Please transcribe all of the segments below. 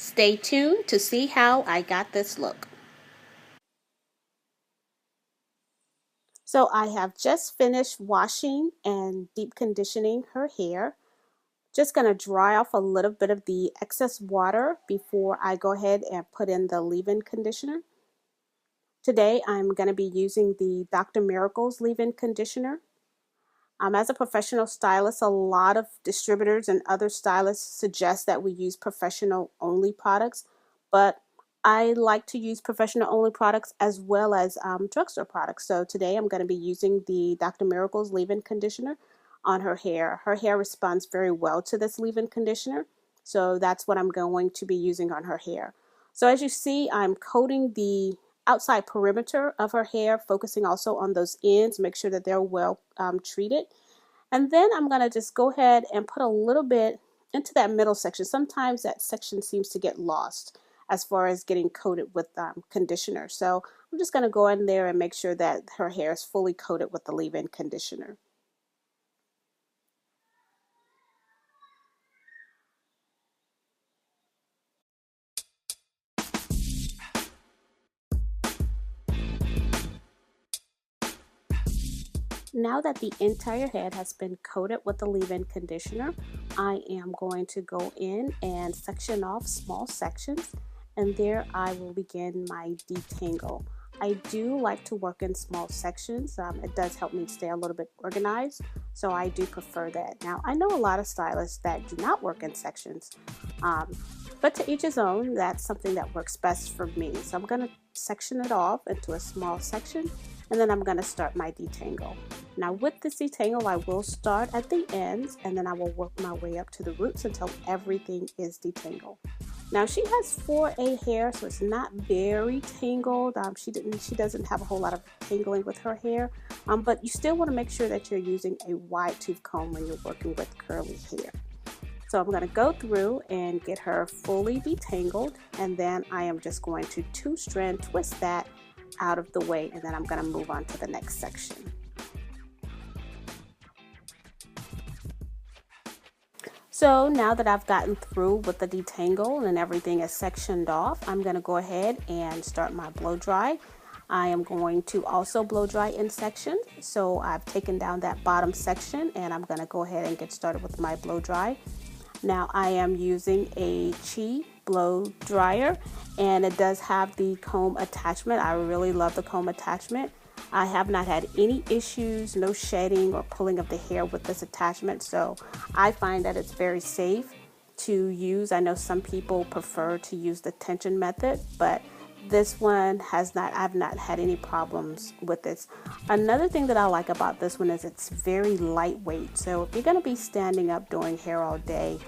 Stay tuned to see how I got this look. So I have just finished washing and deep conditioning her hair. Just going to dry off a little bit of the excess water before I go ahead and put in the leave-in conditioner. Today I'm going to be using the Dr. Miracle's leave-in conditioner. As a professional stylist, a lot of distributors and other stylists suggest that we use professional only products, but I like to use professional only products as well as drugstore products. So today I'm going to be using the Dr. Miracle's leave-in conditioner on her hair. Her hair responds very well to this leave-in conditioner, so that's what I'm going to be using on her hair. So as you see, I'm coating the outside perimeter of her hair, focusing also on those ends, make sure that they're well treated. And then I'm going to just go ahead and put a little bit into that middle section. Sometimes that section seems to get lost as far as getting coated with conditioner. So I'm just going to go in there and make sure that her hair is fully coated with the leave-in conditioner. Now that the entire head has been coated with the leave-in conditioner, I am going to go in and section off small sections, and there I will begin my detangle. I do like to work in small sections. It does help me stay a little bit organized, so I do prefer that. Now, I know a lot of stylists that do not work in sections, but to each his own. That's something that works best for me. So I'm going to section it off into a small section, and then I'm going to start my detangle. Now with this detangle, I will start at the ends, and then I will work my way up to the roots until everything is detangled. Now she has 4A hair, so it's not very tangled. She doesn't have a whole lot of tangling with her hair, but you still want to make sure that you're using a wide tooth comb when you're working with curly hair. So I'm going to go through and get her fully detangled, and then I am just going to 2-strand twist that out of the way, and then I'm going to move on to the next section. So now that I've gotten through with the detangle and everything is sectioned off, I'm going to go ahead and start my blow dry. I am going to also blow dry in sections. So I've taken down that bottom section, and I'm going to go ahead and get started with my blow dry. Now I am using a Chi blow dryer, and it does have the comb attachment. I really love the comb attachment. I have not had any issues, no shedding or pulling of the hair with this attachment, so I find that it's very safe to use. I know some people prefer to use the tension method, but this one I've not had any problems with this. Another thing that I like about this one is it's very lightweight. So if you're going to be standing up doing hair all day,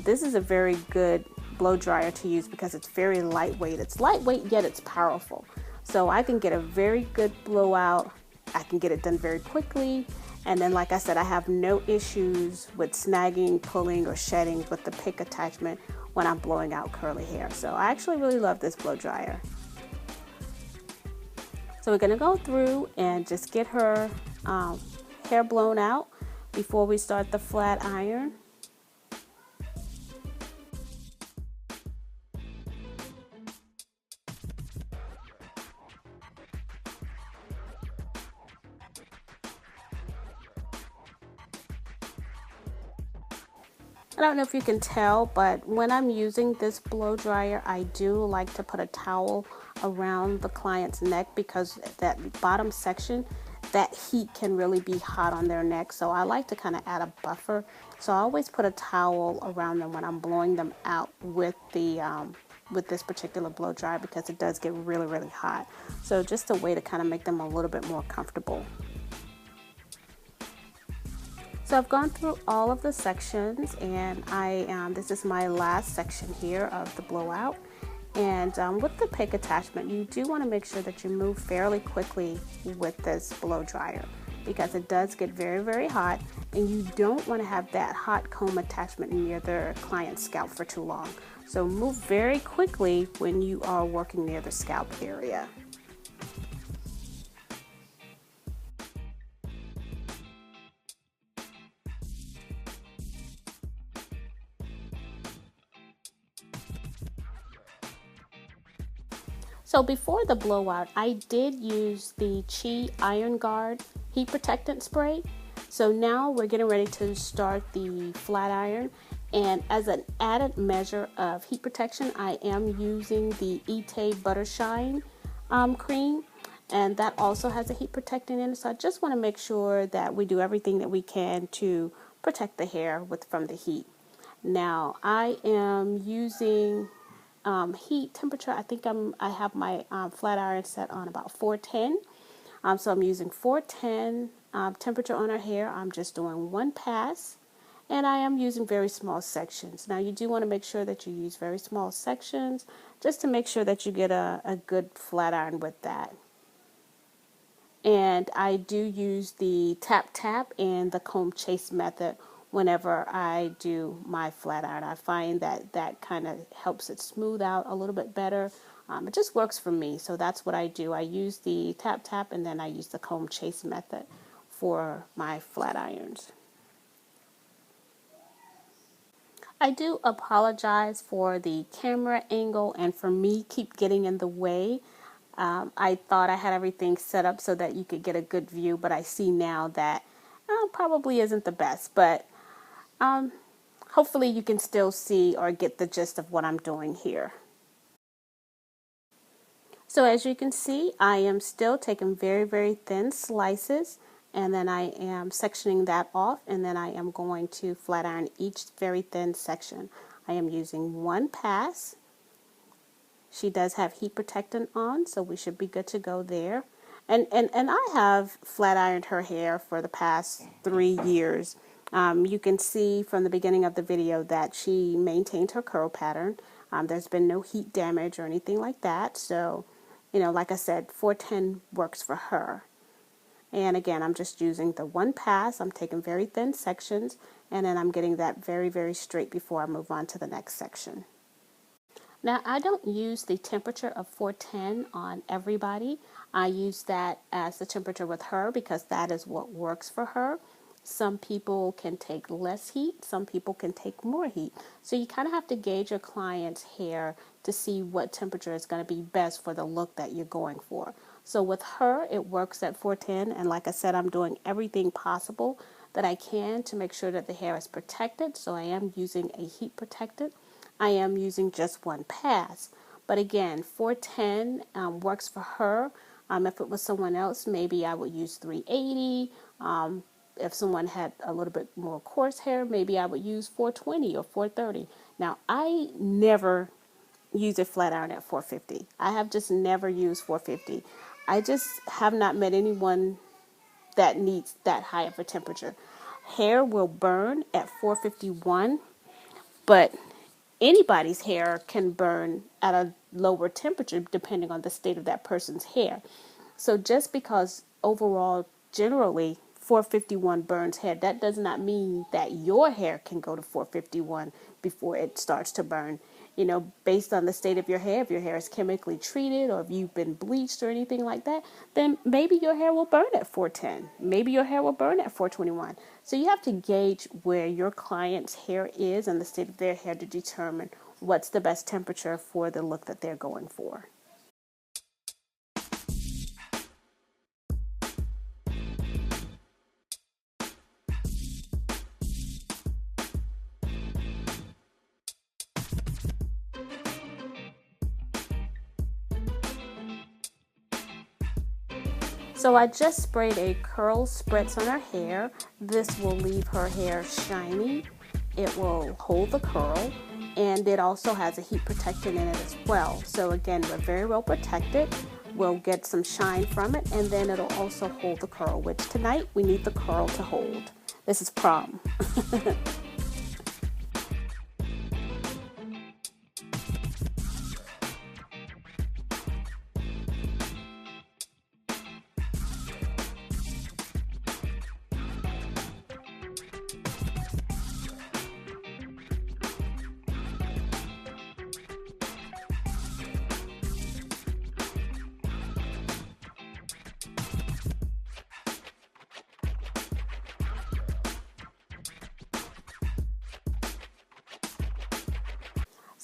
this is a very good blow dryer to use because it's very lightweight. It's lightweight, yet it's powerful. So I can get a very good blowout. I can get it done very quickly. And then, like I said, I have no issues with snagging, pulling, or shedding with the pick attachment when I'm blowing out curly hair. So I actually really love this blow dryer. So we're going to go through and just get her hair blown out before we start the flat iron. I don't know if you can tell, but when I'm using this blow dryer, I do like to put a towel around the client's neck because that bottom section, that heat can really be hot on their neck. So I like to kind of add a buffer. So I always put a towel around them when I'm blowing them out with this particular blow dryer because it does get really, really hot. So just a way to kind of make them a little bit more comfortable. So I've gone through all of the sections, and this is my last section here of the blowout. And with the pick attachment, you do want to make sure that you move fairly quickly with this blow dryer because it does get very, very hot, and you don't want to have that hot comb attachment near the client's scalp for too long. So move very quickly when you are working near the scalp area. So before the blowout, I did use the Chi Iron Guard heat protectant spray. So now we're getting ready to start the flat iron. And as an added measure of heat protection, I am using the Ete Butter Shine cream. And that also has a heat protectant in it. So I just want to make sure that we do everything that we can to protect the hair from the heat. Now I am using heat temperature. I think I have my flat iron set on about 410. So I'm using 410 temperature on our hair. I'm just doing one pass, and I am using very small sections. Now you do want to make sure that you use very small sections just to make sure that you get a good flat iron with that. And I do use the tap tap and the comb chase method whenever I do my flat iron. I find that that kind of helps it smooth out a little bit better. It just works for me, so that's what I do. I use the tap tap and then I use the comb chase method for my flat irons. I do apologize for the camera angle and for me keep getting in the way. I thought I had everything set up so that you could get a good view, but I see now that probably isn't the best. But hopefully you can still see or get the gist of what I'm doing here. So as you can see, I am still taking very, very thin slices, and then I am sectioning that off, and then I am going to flat iron each very thin section. I am using one pass. She does have heat protectant on, so we should be good to go there. And I have flat ironed her hair for the past 3 years. You can see from the beginning of the video that she maintained her curl pattern. There's been no heat damage or anything like that. So, you know, like I said, 410 works for her. And again, I'm just using the one pass. I'm taking very thin sections, and then I'm getting that very, very straight before I move on to the next section. Now, I don't use the temperature of 410 on everybody. I use that as the temperature with her because that is what works for her. Some people can take less heat, some people can take more heat. So you kind of have to gauge your client's hair to see what temperature is going to be best for the look that you're going for. So with her, it works at 410, and like I said, I'm doing everything possible that I can to make sure that the hair is protected. So I am using a heat protectant. I am using just one pass. But again, 410 works for her. If it was someone else, maybe I would use 380. If someone had a little bit more coarse hair, maybe I would use 420 or 430. Now, I never use a flat iron at 450. I have just never used 450. I just have not met anyone that needs that high of a temperature. Hair will burn at 451, but anybody's hair can burn at a lower temperature depending on the state of that person's hair. So just because overall, generally, 451 burns hair, that does not mean that your hair can go to 451 before it starts to burn. You know, based on the state of your hair, if your hair is chemically treated or if you've been bleached or anything like that, then maybe your hair will burn at 410. Maybe your hair will burn at 421. So you have to gauge where your client's hair is and the state of their hair to determine what's the best temperature for the look that they're going for. So I just sprayed a curl spritz on her hair. This will leave her hair shiny. It will hold the curl, and it also has a heat protectant in it as well. So again, we're very well protected. We'll get some shine from it, and then it'll also hold the curl, which tonight we need the curl to hold. This is prom.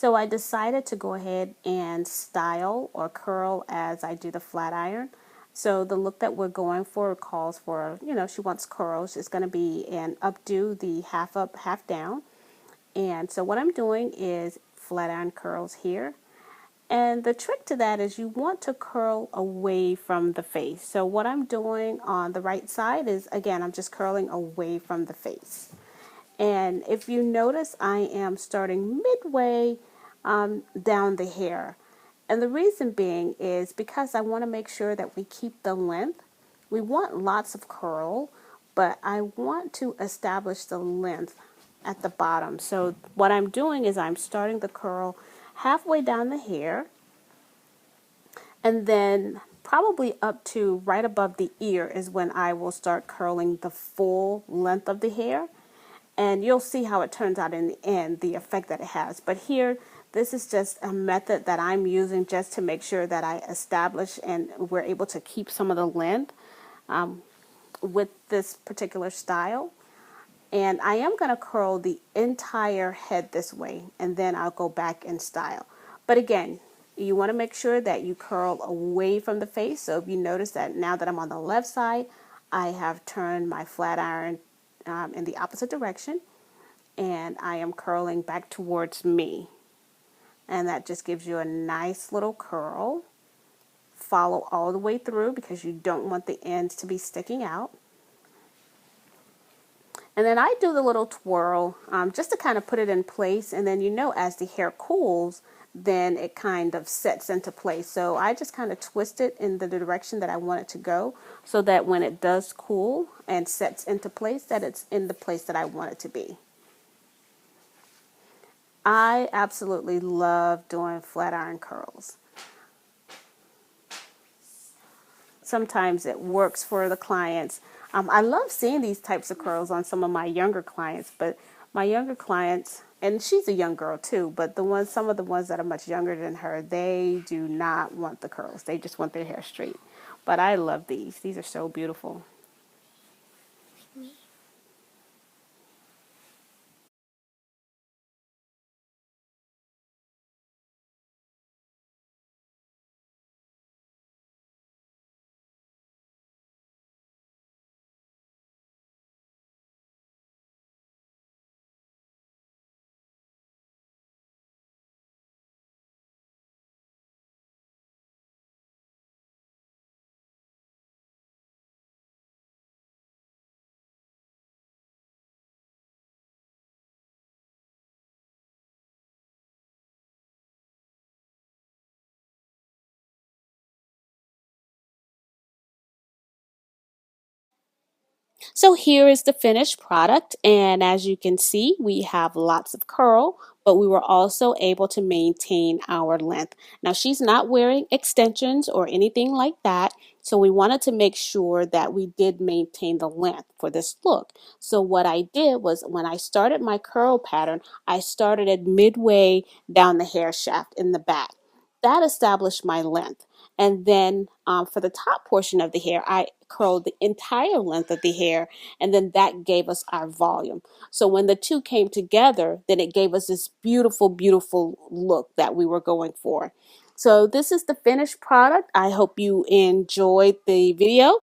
So I decided to go ahead and style or curl as I do the flat iron. So the look that we're going for calls for, she wants curls. It's going to be an updo, the half up, half down. And so what I'm doing is flat iron curls here. And the trick to that is you want to curl away from the face. So what I'm doing on the right side is, again, I'm just curling away from the face. And if you notice, I am starting midway down the hair. And the reason being is because I want to make sure that we keep the length. We want lots of curl, but I want to establish the length at the bottom. So what I'm doing is I'm starting the curl halfway down the hair, and then probably up to right above the ear is when I will start curling the full length of the hair. And you'll see how it turns out in the end, the effect that it has. But here, this is just a method that I'm using just to make sure that I establish and we're able to keep some of the length with this particular style. And I am going to curl the entire head this way, and then I'll go back and style. But again, you want to make sure that you curl away from the face. So if you notice that now that I'm on the left side, I have turned my flat iron in the opposite direction, and I am curling back towards me. And that just gives you a nice little curl. Follow all the way through because you don't want the ends to be sticking out. And then I do the little twirl just to kind of put it in place. And then, as the hair cools, then it kind of sets into place. So I just kind of twist it in the direction that I want it to go so that when it does cool and sets into place, that it's in the place that I want it to be. I absolutely love doing flat iron curls. Sometimes it works for the clients. I love seeing these types of curls on some of my younger clients, but my younger clients, and she's a young girl too, but some of the ones that are much younger than her, they do not want the curls. They just want their hair straight. But I love these. These are so beautiful. So here is the finished product, and as you can see, we have lots of curl, but we were also able to maintain our length. Now she's not wearing extensions or anything like that, so we wanted to make sure that we did maintain the length for this look. So what I did was when I started my curl pattern, I started at midway down the hair shaft in the back. That established my length. And then for the top portion of the hair, I curled the entire length of the hair, and then that gave us our volume. So when the two came together, then it gave us this beautiful, beautiful look that we were going for. So this is the finished product. I hope you enjoyed the video.